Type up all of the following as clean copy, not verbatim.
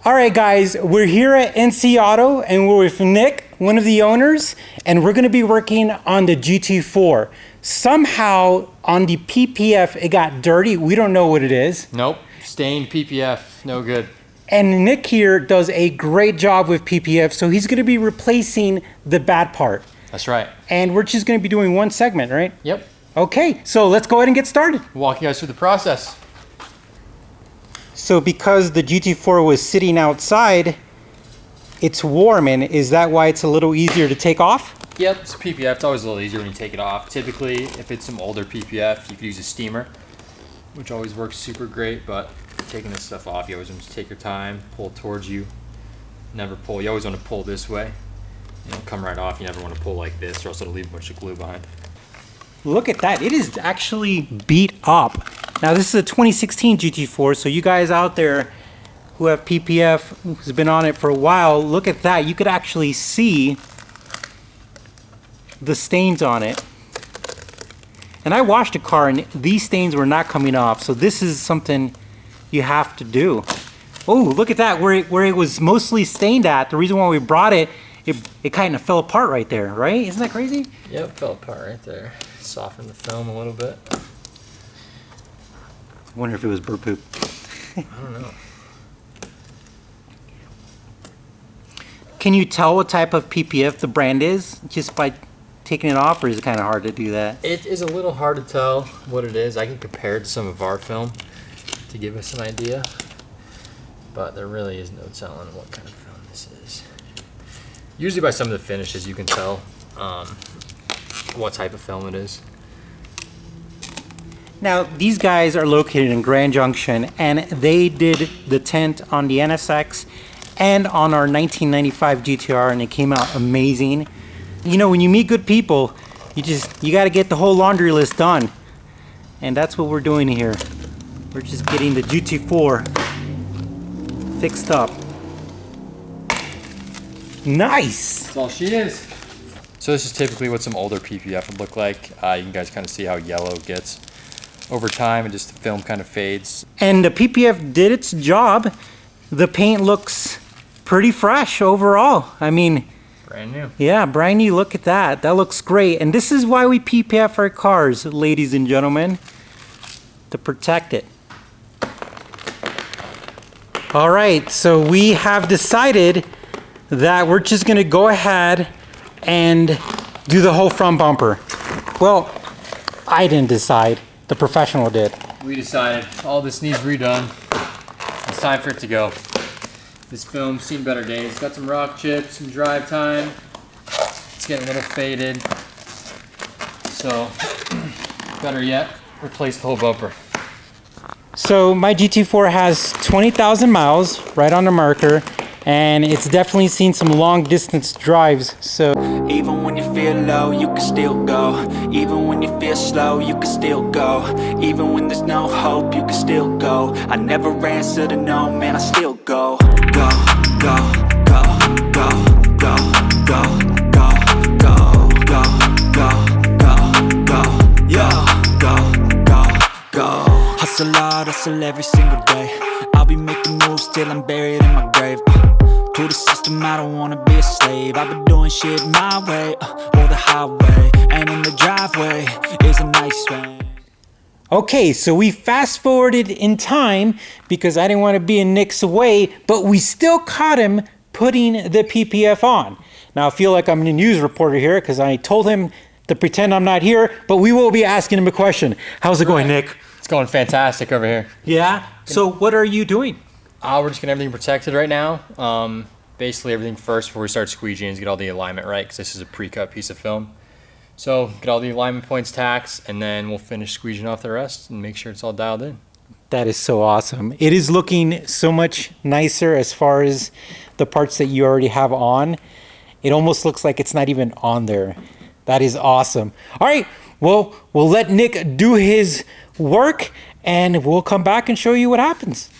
All right, guys, we're here at NC Auto and we're with Nick, one of the owners, and we're gonna be working on the GT4. Somehow on the PPF, it got dirty. We don't know what it is. Nope, stained PPF, no good. And Nick here does a great job with PPF, so he's gonna be replacing the bad part. That's right. And we're just gonna be doing one segment, right? Yep. Okay, so let's go ahead and get started. Walk you guys through the process. So because the GT4 was sitting outside, it's warm, and is that why it's a little easier to take off? Yep, it's PPF. It's always a little easier when you take it off. Typically, if it's some older PPF, you could use a steamer, which always works super great, but taking this stuff off, you always want to take your time, pull towards you, never pull. You always want to pull this way. You don't come right off. You never want to pull like this, or else it'll leave a bunch of glue behind. Look at that, it is actually beat up. Now this is a 2016 GT4, so you guys out there who have PPF, who's been on it for a while, look at that. You could actually see the stains on it. And I washed a car and these stains were not coming off, so this is something you have to do. Oh, look at that, where it was mostly stained at. The reason why we brought it, it kind of fell apart right there, right? Isn't that crazy? Yep, fell apart right there. Soften the film a little bit. I wonder if it was bird poop. I don't know. Can you tell what type of PPF the brand is just by taking it off, or is it kind of hard to do that? It is a little hard to tell what it is. I can compare it to some of our film to give us an idea, but there really is no telling what kind of film this is. Usually by some of the finishes you can tell what type of film it is. Now, these guys are located in Grand Junction, and they did the tint on the NSX and on our 1995 GTR, and it came out amazing. You know, when you meet good people, you got to get the whole laundry list done. And that's what we're doing here. We're just getting the GT4 fixed up. Nice! That's all she is. So this is typically what some older PPF would look like. You guys kind of see how yellow it gets over time, and just the film kind of fades. And the PPF did its job. The paint looks pretty fresh overall. I mean, brand new. Yeah, brand new. Look at that. That looks great. And this is why we PPF our cars, ladies and gentlemen, to protect it. All right, so we have decided that we're just gonna go ahead and do the whole front bumper. Well, I didn't decide. The professional did. We decided all this needs redone. It's time for it to go. This film's seen better days. It's got some rock chips, some drive time. It's getting a little faded. So, better yet, replace the whole bumper. So my GT4 has 20,000 miles right on the marker, and it's definitely seen some long distance drives. So even when you feel low, you can still go. Even when you feel slow, you can still go. Even when there's no hope, you can still go. I never answer to no, man, I still go. Go, go, go, go, go, go, go, go, go, go, go, go, yeah, go. Hustle hard, hustle every single day. I'll be making moves till I'm buried in my grave. To the system, I don't wanna be a slave. I've been doing shit my way, or the highway. And in the driveway is a nice way. okay, so we fast forwarded in time because I didn't want to be in Nick's way, but we still caught him putting the PPF on. Now I feel like I'm a news reporter here because I told him to pretend I'm not here, but we will be asking him a question. How's it going, Nick? It's going fantastic over here. Yeah? So what are you doing? We're just getting everything protected right now. Basically everything first before we start squeegeeing is get all the alignment right, because this is a pre-cut piece of film. So get all the alignment points taxed, and then we'll finish squeegeeing off the rest and make sure it's all dialed in. That is so awesome. It is looking so much nicer as far as the parts that you already have on. It almost looks like it's not even on there. That is awesome. All right, well, we'll let Nick do his work and we'll come back and show you what happens.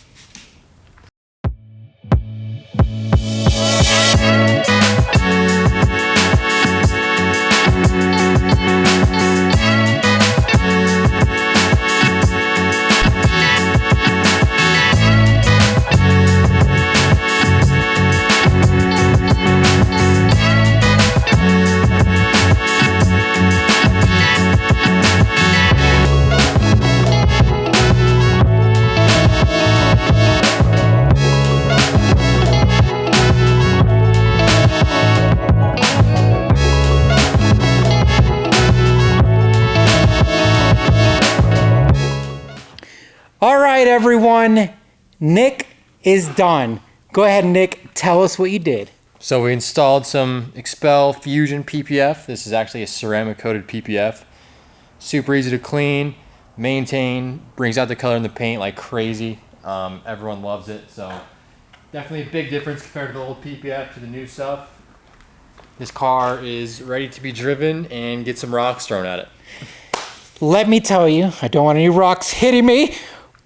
everyone, Nick is done. Go ahead, Nick, tell us what you did. So we installed some Expel Fusion PPF. This is actually a ceramic coated PPF. Super easy to clean, maintain, brings out the color in the paint like crazy. Everyone loves it, so definitely a big difference compared to the old PPF to the new stuff. This car is ready to be driven and get some rocks thrown at it. Let me tell you, I don't want any rocks hitting me,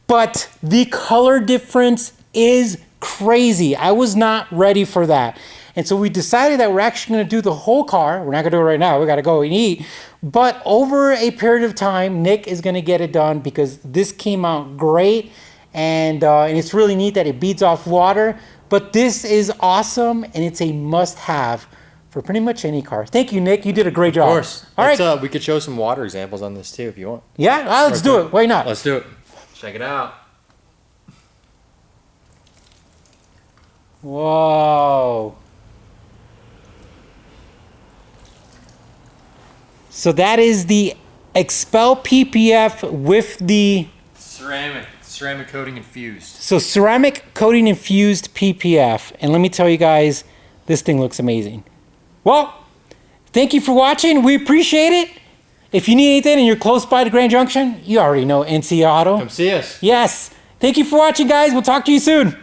but the color difference is crazy. I was not ready for that. And so we decided that we're actually going to do the whole car. We're not going to do it right now. We got to go and eat. But over a period of time, Nick is going to get it done because this came out great. And it's really neat that it beads off water. But this is awesome, and it's a must-have for pretty much any car. Thank you, Nick. You did a great job. Of course. All right. We could show some water examples on this too if you want. Yeah, let's do it. Why not? Let's do it. Check it out. Whoa. So that is the Expel PPF with the ceramic coating infused. So ceramic coating infused PPF. And let me tell you guys, this thing looks amazing. Well, thank you for watching. We appreciate it. If you need anything and you're close by to Grand Junction, you already know NC Auto. Come see us. Yes. Thank you for watching, guys. We'll talk to you soon.